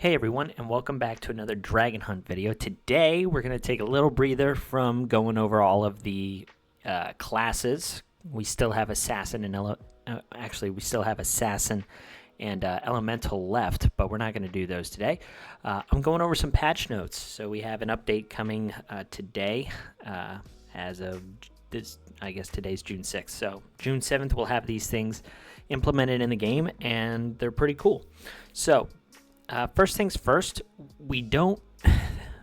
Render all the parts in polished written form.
Hey everyone, and welcome back to another Dragon Hunt video. Today we're going to take a little breather from going over all of the classes. We still have Assassin and Elemental left, but we're not going to do those today. I'm going over some patch notes. So we have an update coming today as of this. I guess today's June 6th. So June 7th we'll have these things implemented in the game, and they're pretty cool. So first things first, we don't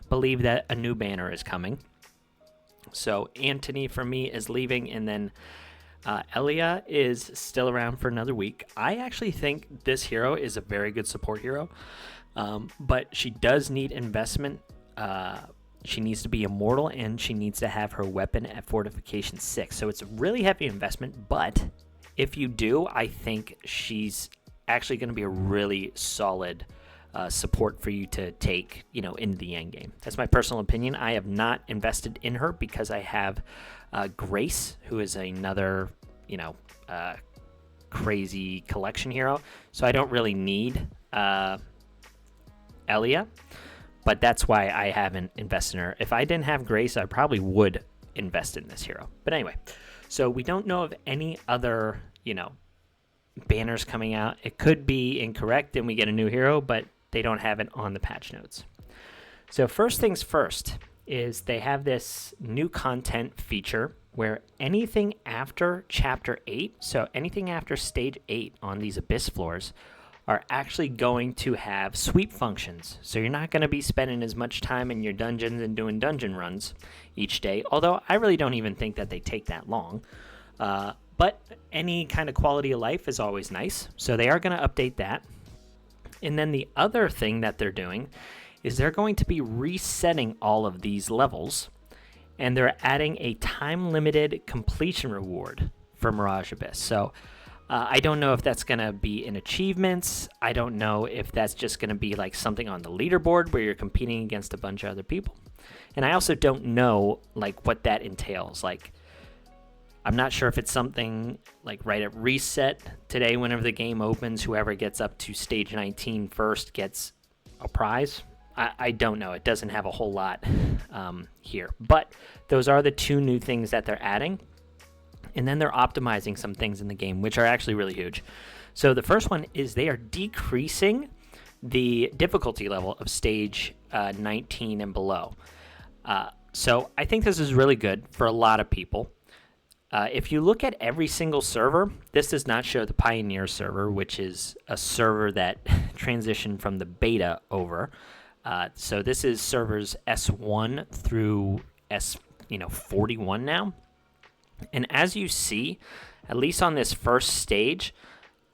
believe that a new banner is coming. So Anthony for me is leaving, and then Elia is still around for another week. I actually think this hero is a very good support hero, but she does need investment. She needs to be immortal, and she needs to have her weapon at fortification 6. So it's a really heavy investment, but if you do, I think she's actually going to be a really solid support for you to take, in the end game. That's my personal opinion. I have not invested in her because I have Grace, who is another, crazy collection hero. So I don't really need Elia, but that's why I haven't invested in her. If I didn't have Grace, I probably would invest in this hero. But anyway, so we don't know of any other, banners coming out. It could be incorrect and we get a new hero, but they don't have it on the patch notes. So first things first is they have this new content feature where anything after chapter 8, so anything after stage 8 on these abyss floors, are actually going to have sweep functions. So you're not going to be spending as much time in your dungeons and doing dungeon runs each day, although I really don't even think that they take that long. But any kind of quality of life is always nice, so they are going to update that. And then the other thing that they're doing is they're going to be resetting all of these levels, and they're adding a time-limited completion reward for Mirage Abyss. So I don't know if that's going to be in achievements. I don't know if that's just going to be like something on the leaderboard where you're competing against a bunch of other people. And I also don't know like what that entails. Like, I'm not sure if it's something like right at reset today, whenever the game opens, whoever gets up to stage 19 first gets a prize. I don't know. It doesn't have a whole lot here. But those are the two new things that they're adding. And then they're optimizing some things in the game, which are actually really huge. So the first one is they are decreasing the difficulty level of stage 19 and below. So I think this is really good for a lot of people. If you look at every single server, this does not show the Pioneer server, which is a server that transitioned from the beta over. So this is servers S1 through S41 now. And as you see, at least on this first stage,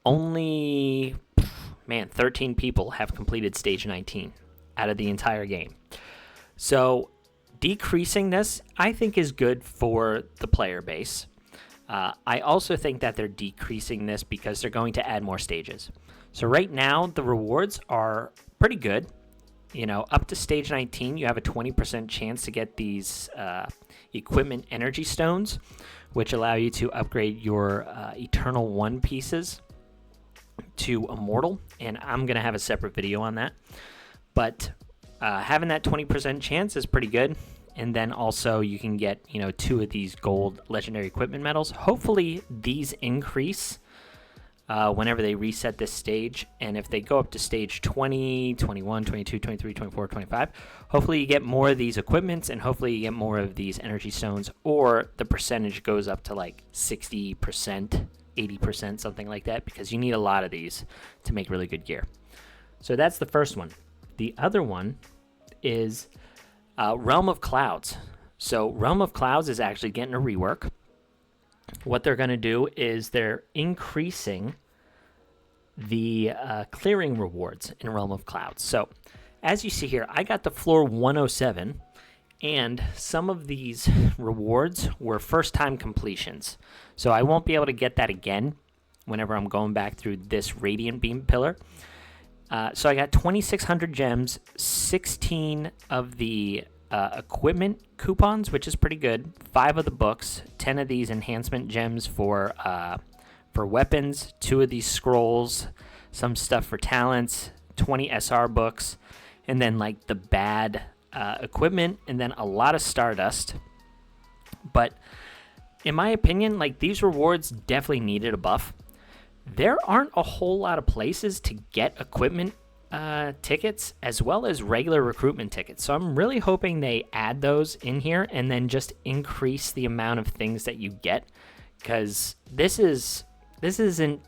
only 13 people have completed stage 19 out of the entire game. So decreasing this, I think, is good for the player base. I also think that they're decreasing this because they're going to add more stages. So right now, the rewards are pretty good. Up to stage 19, you have a 20% chance to get these equipment energy stones, which allow you to upgrade your Eternal One pieces to Immortal. And I'm going to have a separate video on that. But having that 20% chance is pretty good. And then also you can get, 2 of these gold legendary equipment medals. Hopefully these increase whenever they reset this stage. And if they go up to stage 20, 21, 22, 23, 24, 25, hopefully you get more of these equipments, and hopefully you get more of these energy stones, or the percentage goes up to like 60%, 80%, something like that, because you need a lot of these to make really good gear. So that's the first one. The other one is Realm of Clouds. So Realm of Clouds is actually getting a rework. What they're going to do is they're increasing the clearing rewards in Realm of Clouds. So as you see here, I got the floor 107, and some of these rewards were first-time completions. So I won't be able to get that again whenever I'm going back through this Radiant Beam pillar. So I got 2,600 gems, 16 of the equipment coupons, which is pretty good, 5 of the books, 10 of these enhancement gems for weapons, 2 of these scrolls, some stuff for talents, 20 SR books, and then like the bad equipment, and then a lot of Stardust. But in my opinion, like these rewards definitely needed a buff. There aren't a whole lot of places to get equipment tickets as well as regular recruitment tickets. So I'm really hoping they add those in here and then just increase the amount of things that you get, because this isn't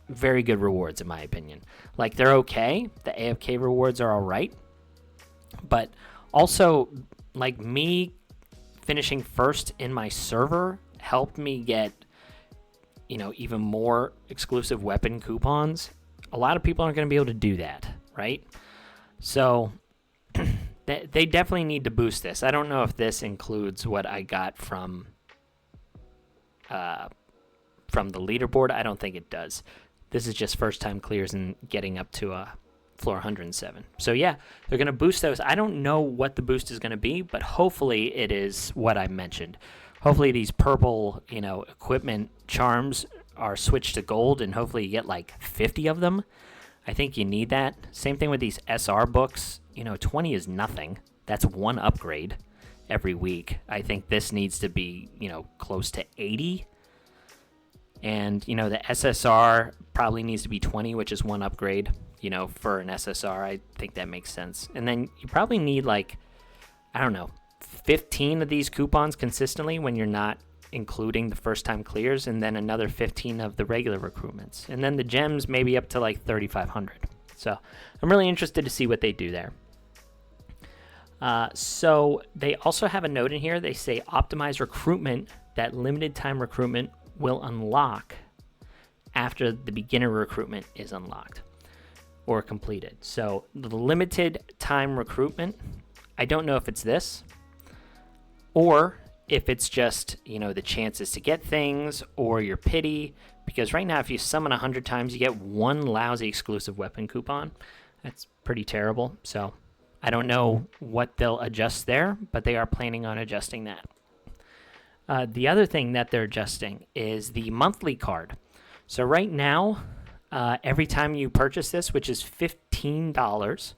very good rewards in my opinion. Like they're okay. The AFK rewards are all right. But also, like me finishing first in my server helped me get, even more exclusive weapon coupons. A lot of people aren't going to be able to do that, right? So they definitely need to boost this. I don't know if this includes what I got from the leaderboard. I don't think it does. This is just first time clears and getting up to floor 107. So yeah, they're going to boost those. I don't know what the boost is going to be, but hopefully it is what I mentioned. Hopefully these purple, equipment charms are switched to gold, and hopefully you get like 50 of them. I think you need that. Same thing with these SR books. 20 is nothing. That's one upgrade every week. I think this needs to be, close to 80. And, the SSR probably needs to be 20, which is one upgrade, for an SSR. I think that makes sense. And then you probably need 15 of these coupons consistently when you're not including the first time clears, and then another 15 of the regular recruitments. And then the gems maybe up to 3,500. So I'm really interested to see what they do there. So they also have a note in here. They say optimize recruitment. That limited time recruitment will unlock after the beginner recruitment is unlocked or completed. So the limited time recruitment, I don't know if it's this or if it's just, the chances to get things or your pity, because right now if you summon 100 times, you get one lousy exclusive weapon coupon. That's pretty terrible. So I don't know what they'll adjust there, but they are planning on adjusting that. The other thing that they're adjusting is the monthly card. So right now, every time you purchase this, which is $15,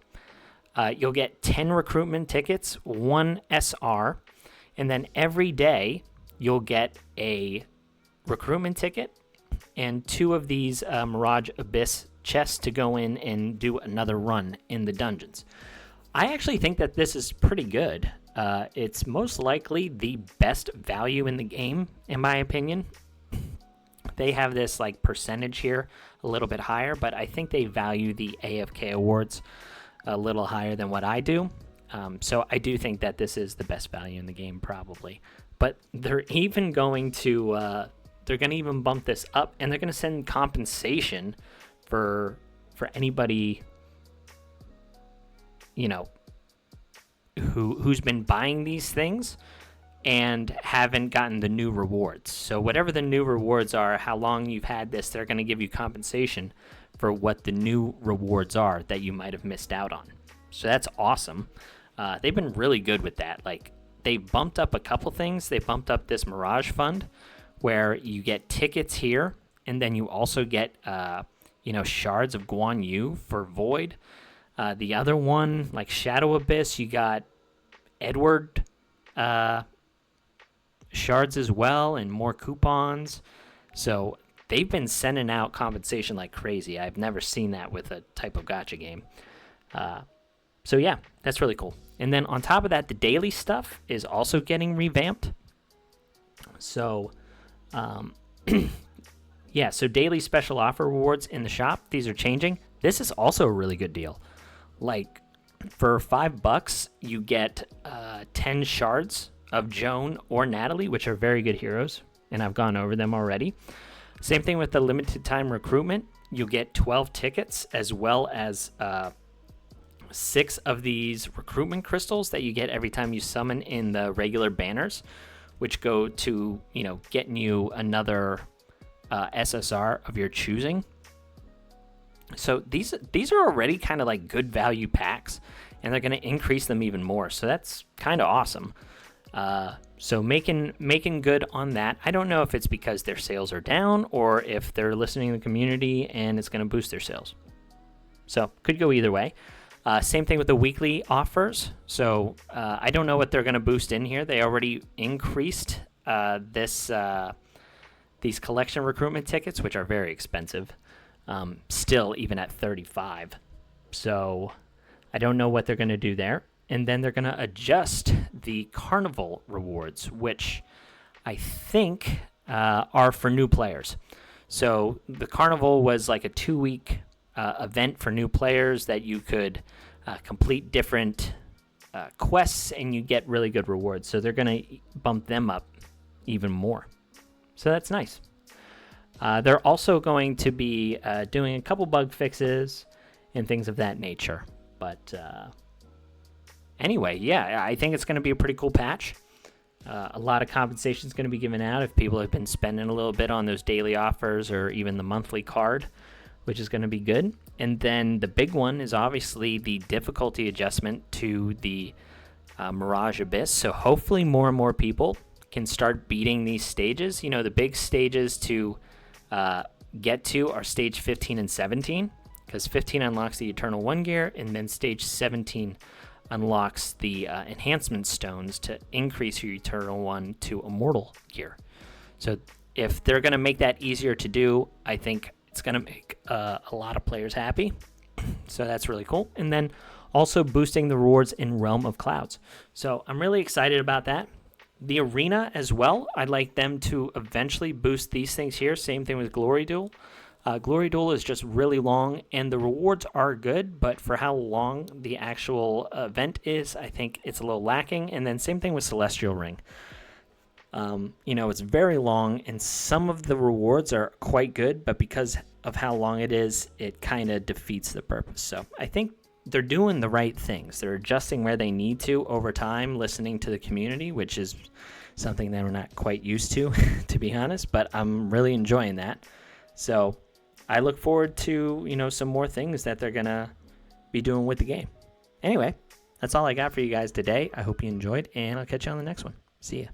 you'll get 10 recruitment tickets, 1 SR, and then every day you'll get a recruitment ticket and 2 of these Mirage Abyss chests to go in and do another run in the dungeons. I actually think that this is pretty good. It's most likely the best value in the game, in my opinion. They have this percentage here a little bit higher, but I think they value the AFK awards a little higher than what I do. So I do think that this is the best value in the game, probably. But they're even going to even bump this up, and they're going to send compensation for anybody, who's been buying these things and haven't gotten the new rewards. So whatever the new rewards are, how long you've had this, they're going to give you compensation for what the new rewards are that you might have missed out on. So that's awesome. They've been really good with that. They bumped up a couple things. They bumped up this Mirage Fund where you get tickets here, and then you also get, shards of Guan Yu for Void. The other one, Shadow Abyss, you got Edward shards as well and more coupons. So they've been sending out compensation like crazy. I've never seen that with a type of gacha game. So yeah, that's really cool. And then on top of that, the daily stuff is also getting revamped. So, yeah, so daily special offer rewards in the shop, these are changing. This is also a really good deal. For $5, you get 10 shards of Joan or Natalie, which are very good heroes, and I've gone over them already. Same thing with the limited time recruitment. You'll get 12 tickets as well as 6 of these recruitment crystals that you get every time you summon in the regular banners, which go to, getting you another SSR of your choosing. So these are already kind of good value packs, and they're going to increase them even more. So that's kind of awesome. So making good on that. I don't know if it's because their sales are down or if they're listening to the community and it's going to boost their sales. So could go either way. Same thing with the weekly offers. So I don't know what they're going to boost in here. They already increased these collection recruitment tickets, which are very expensive, still even at $35. So I don't know what they're going to do there. And then they're going to adjust the carnival rewards, which I think are for new players. So the carnival was like a 2-week event for new players that you could complete different quests and you get really good rewards. So they're going to bump them up even more. So that's nice. They're also going to be doing a couple bug fixes and things of that nature. But anyway, yeah, I think it's going to be a pretty cool patch. A lot of compensation is going to be given out if people have been spending a little bit on those daily offers or even the monthly card, which is going to be good. And then the big one is obviously the difficulty adjustment to the Mirage Abyss. So hopefully more and more people can start beating these stages. You know, the big stages to get to are stage 15 and 17, because 15 unlocks the Eternal 1 gear, and then stage 17 unlocks the enhancement stones to increase your Eternal 1 to Immortal gear. So if they're going to make that easier to do, I think it's going to make a lot of players happy. So that's really cool. And then also boosting the rewards in Realm of Clouds. So I'm really excited about that. The arena as well, I'd like them to eventually boost these things here. Same thing with Glory Duel. Glory Duel is just really long, and the rewards are good, but for how long the actual event is, I think it's a little lacking. And then same thing with Celestial Ring. You know, it's very long, and some of the rewards are quite good, but because of how long it is, it kind of defeats the purpose. So I think they're doing the right things. They're adjusting where they need to over time, listening to the community, which is something that we're not quite used to, to be honest, but I'm really enjoying that. So I look forward to, you know, some more things that they're going to be doing with the game. Anyway, that's all I got for you guys today. I hope you enjoyed, and I'll catch you on the next one. See ya.